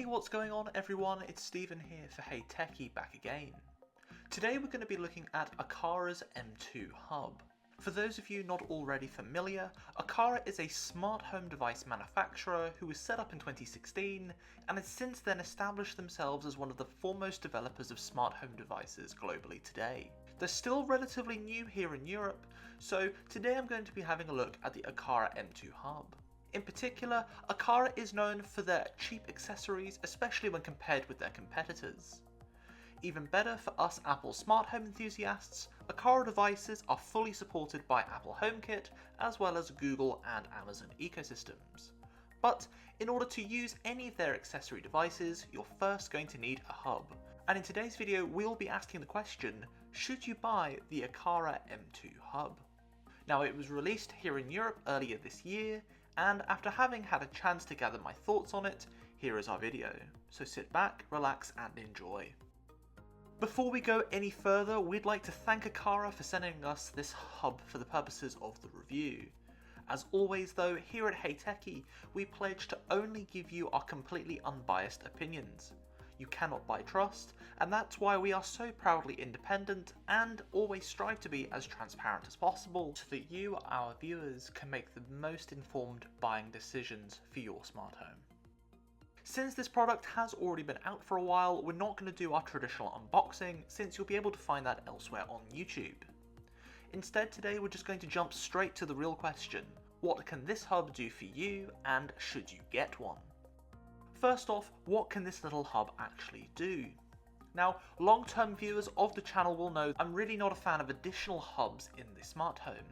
what's going on everyone? It's Stephen here for HeyTechi back again. Today we're going to be looking at Aqara's M2 hub. For those of you not already familiar, Aqara is a smart home device manufacturer who was set up in 2016 and has since then established themselves as one of the foremost developers of smart home devices globally today. They're still relatively new here in Europe, so today I'm going to be having a look at the Aqara M2 hub. In particular, Aqara is known for their cheap accessories, especially when compared with their competitors. Even better for us Apple smart home enthusiasts, Aqara devices are fully supported by Apple HomeKit as well as Google and Amazon ecosystems. But in order to use any of their accessory devices, you're first going to need a hub. And in today's video, we'll be asking the question, should you buy the Aqara M2 hub? Now, it was released here in Europe earlier this year, and after having had a chance to gather my thoughts on it, here is our video. So sit back, relax and enjoy. Before we go any further, we'd like to thank Aqara for sending us this hub for the purposes of the review. As always though, here at HeyTechi, we pledge to only give you our completely unbiased opinions. You cannot buy trust, and that's why we are so proudly independent and always strive to be as transparent as possible so that you, our viewers, can make the most informed buying decisions for your smart home. Since this product has already been out for a while, we're not going to do our traditional unboxing since you'll be able to find that elsewhere on YouTube. Instead today we're just going to jump straight to the real question. What can this hub do for you, and should you get one? First off, what can this little hub actually do? Now, long-term viewers of the channel will know I'm really not a fan of additional hubs in the smart home.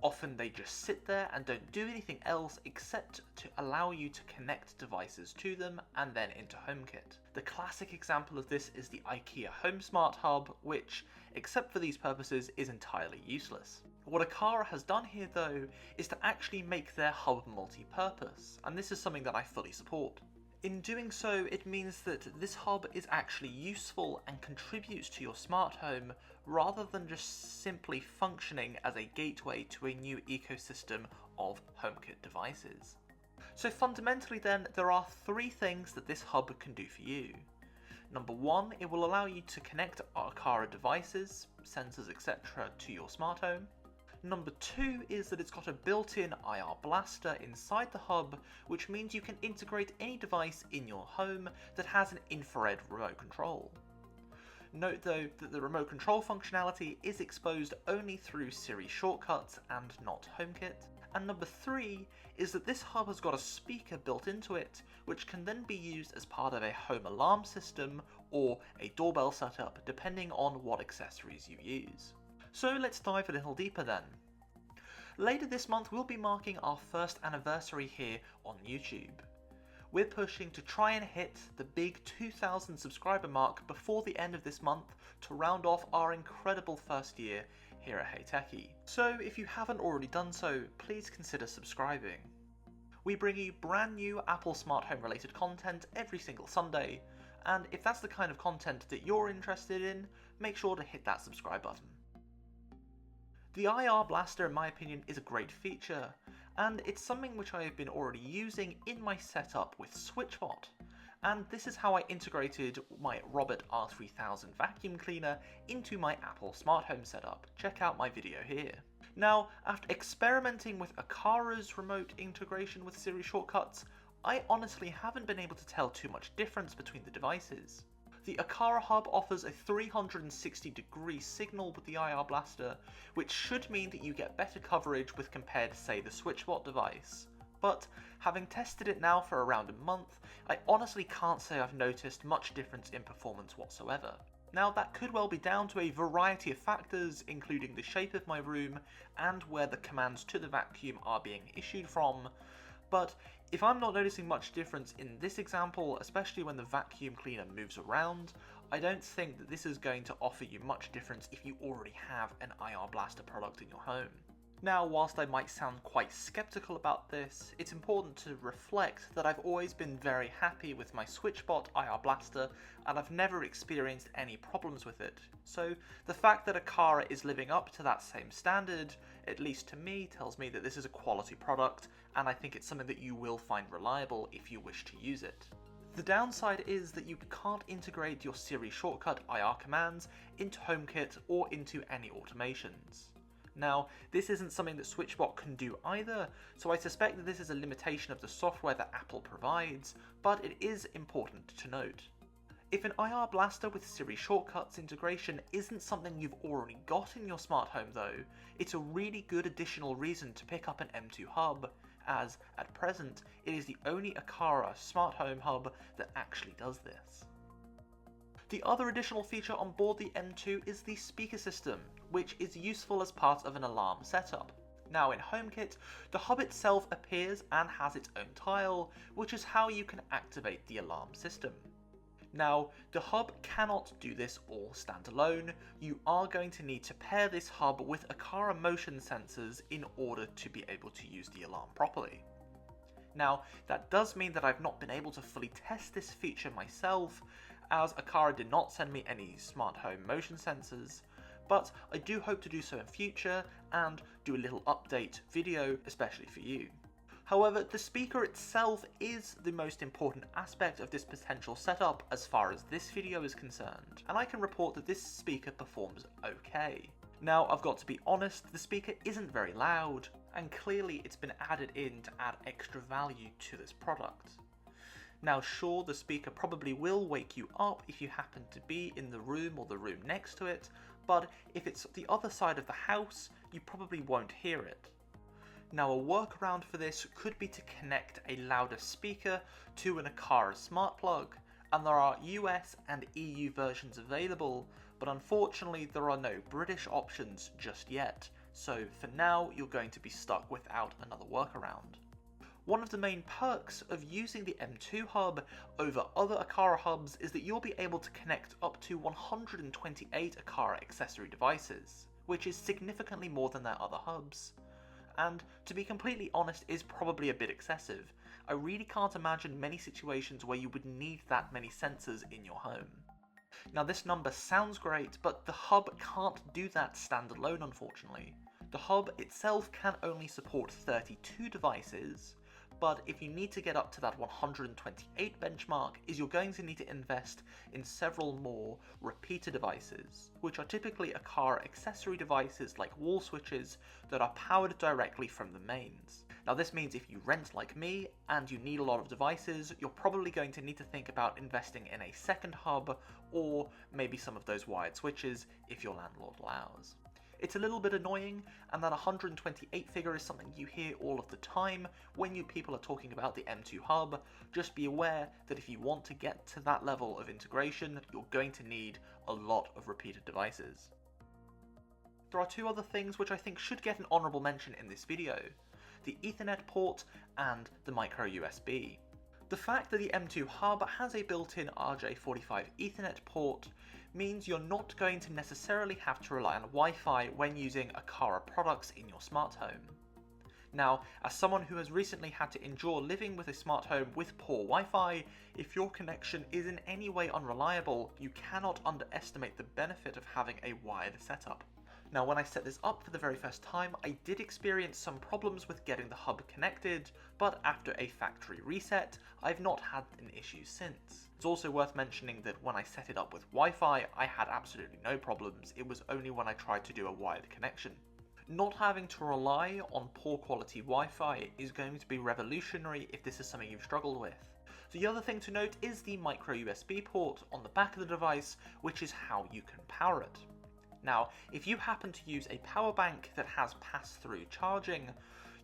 Often they just sit there and don't do anything else except to allow you to connect devices to them and then into HomeKit. The classic example of this is the IKEA Home Smart Hub, which, except for these purposes, is entirely useless. What Aqara has done here though is to actually make their hub multi-purpose, and this is something that I fully support. In doing so, it means that this hub is actually useful and contributes to your smart home rather than just simply functioning as a gateway to a new ecosystem of HomeKit devices. So fundamentally then, there are three things that this hub can do for you. Number one, it will allow you to connect Aqara devices, sensors, etc. to your smart home. Number two is that it's got a built-in IR blaster inside the hub, which means you can integrate any device in your home that has an infrared remote control. Note though that the remote control functionality is exposed only through Siri shortcuts and not HomeKit. And number three is that this hub has got a speaker built into it, which can then be used as part of a home alarm system or a doorbell setup depending on what accessories you use. So let's dive a little deeper then. Later this month we'll be marking our first anniversary here on YouTube. We're pushing to try and hit the big 2,000 subscriber mark before the end of this month to round off our incredible first year here at HeyTechi. So if you haven't already done so, please consider subscribing. We bring you brand new Apple smart home related content every single Sunday, and if that's the kind of content that you're interested in, make sure to hit that subscribe button. The IR blaster, in my opinion, is a great feature, and it's something which I have been already using in my setup with SwitchBot, and this is how I integrated my Robert R3000 vacuum cleaner into my Apple smart home setup. Check out my video here. Now, after experimenting with Aqara's remote integration with Siri shortcuts, I honestly haven't been able to tell too much difference between the devices. The Aqara hub offers a 360-degree signal with the IR blaster, which should mean that you get better coverage with compared to say the SwitchBot device. But having tested it now for around a month, I honestly can't say I've noticed much difference in performance whatsoever. Now that could well be down to a variety of factors, including the shape of my room and where the commands to the vacuum are being issued from, but if I'm not noticing much difference in this example, especially when the vacuum cleaner moves around, I don't think that this is going to offer you much difference if you already have an IR blaster product in your home. Now, whilst I might sound quite skeptical about this, it's important to reflect that I've always been very happy with my SwitchBot IR blaster and I've never experienced any problems with it. So the fact that Aqara is living up to that same standard, at least to me, tells me that this is a quality product, and I think it's something that you will find reliable if you wish to use it. The downside is that you can't integrate your Siri shortcut IR commands into HomeKit or into any automations. Now, this isn't something that SwitchBot can do either, so I suspect that this is a limitation of the software that Apple provides, but it is important to note. If an IR blaster with Siri shortcuts integration isn't something you've already got in your smart home though, it's a really good additional reason to pick up an M2 hub, as at present it is the only Aqara smart home hub that actually does this. The other additional feature on board the M2 is the speaker system, which is useful as part of an alarm setup. Now in HomeKit, the hub itself appears and has its own tile, which is how you can activate the alarm system. Now, the hub cannot do this all standalone. You are going to need to pair this hub with Aqara motion sensors in order to be able to use the alarm properly. Now, that does mean that I've not been able to fully test this feature myself, as Aqara did not send me any smart home motion sensors, but I do hope to do so in future and do a little update video, especially for you. However, the speaker itself is the most important aspect of this potential setup as far as this video is concerned, and I can report that this speaker performs okay. Now, I've got to be honest, the speaker isn't very loud, and clearly it's been added in to add extra value to this product. Now sure, the speaker probably will wake you up if you happen to be in the room or the room next to it, but if it's the other side of the house, you probably won't hear it. Now a workaround for this could be to connect a louder speaker to an Aqara smart plug, and there are US and EU versions available, but unfortunately there are no British options just yet, so for now you're going to be stuck without another workaround. One of the main perks of using the M2 hub over other Aqara hubs is that you'll be able to connect up to 128 Aqara accessory devices, which is significantly more than their other hubs. And to be completely honest, is probably a bit excessive. I really can't imagine many situations where you would need that many sensors in your home. Now this number sounds great, but the hub can't do that standalone unfortunately. The hub itself can only support 32 devices, but if you need to get up to that 128 benchmark, you're going to need to invest in several more repeater devices, which are typically Aqara accessory devices like wall switches that are powered directly from the mains. Now this means if you rent like me and you need a lot of devices, you're probably going to need to think about investing in a second hub or maybe some of those wired switches if your landlord allows. It's a little bit annoying, and that 128 figure is something you hear all of the time when you people are talking about the M2 hub. Just be aware that if you want to get to that level of integration, you're going to need a lot of repeated devices. There are two other things which I think should get an honourable mention in this video: the Ethernet port and the micro USB. The fact that the M2 hub has a built-in RJ45 Ethernet port means you're not going to necessarily have to rely on Wi-Fi when using Aqara products in your smart home. Now, as someone who has recently had to endure living with a smart home with poor Wi-Fi, if your connection is in any way unreliable, you cannot underestimate the benefit of having a wired setup. Now, when I set this up for the very first time, I did experience some problems with getting the hub connected, but after a factory reset, I've not had an issue since. It's also worth mentioning that when I set it up with Wi-Fi, I had absolutely no problems. It was only when I tried to do a wired connection. Not having to rely on poor quality Wi-Fi is going to be revolutionary if this is something you've struggled with. The other thing to note is the micro USB port on the back of the device, which is how you can power it. Now, if you happen to use a power bank that has pass-through charging,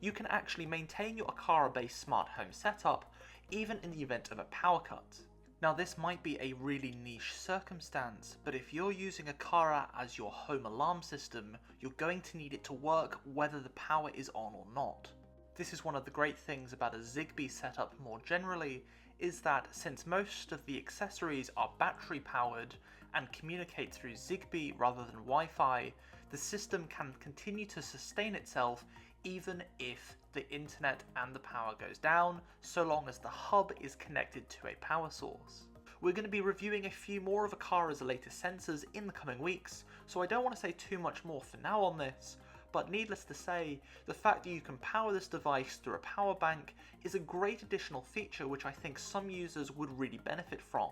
you can actually maintain your Aqara-based smart home setup even in the event of a power cut. Now this might be a really niche circumstance, but if you're using Aqara as your home alarm system, you're going to need it to work whether the power is on or not. This is one of the great things about a Zigbee setup more generally, is that since most of the accessories are battery powered and communicate through Zigbee rather than Wi-Fi, the system can continue to sustain itself even if the internet and the power goes down, so long as the hub is connected to a power source. We're going to be reviewing a few more of Aqara's latest sensors in the coming weeks, so I don't want to say too much more for now on this, but needless to say, the fact that you can power this device through a power bank is a great additional feature which I think some users would really benefit from.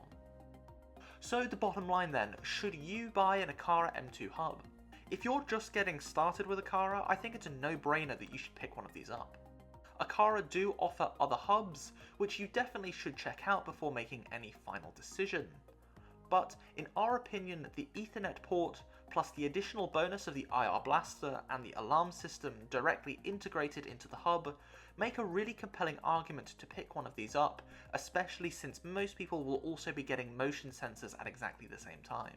So the bottom line then, should you buy an Aqara M2 hub? If you're just getting started with Aqara, I think it's a no-brainer that you should pick one of these up. Aqara do offer other hubs, which you definitely should check out before making any final decision. But in our opinion, the Ethernet port, plus the additional bonus of the IR blaster and the alarm system directly integrated into the hub, make a really compelling argument to pick one of these up, especially since most people will also be getting motion sensors at exactly the same time.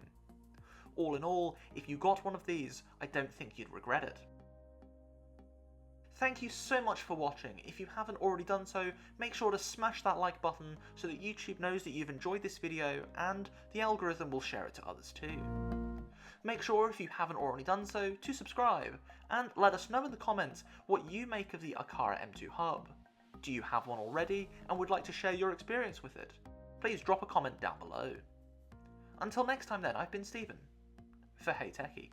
All in all, if you got one of these, I don't think you'd regret it. Thank you so much for watching. If you haven't already done so, make sure to smash that like button so that YouTube knows that you've enjoyed this video and the algorithm will share it to others too. Make sure, if you haven't already done so, to subscribe and let us know in the comments what you make of the Aqara M2 hub. Do you have one already and would like to share your experience with it? Please drop a comment down below. Until next time then, I've been Stephen for HeyTechi.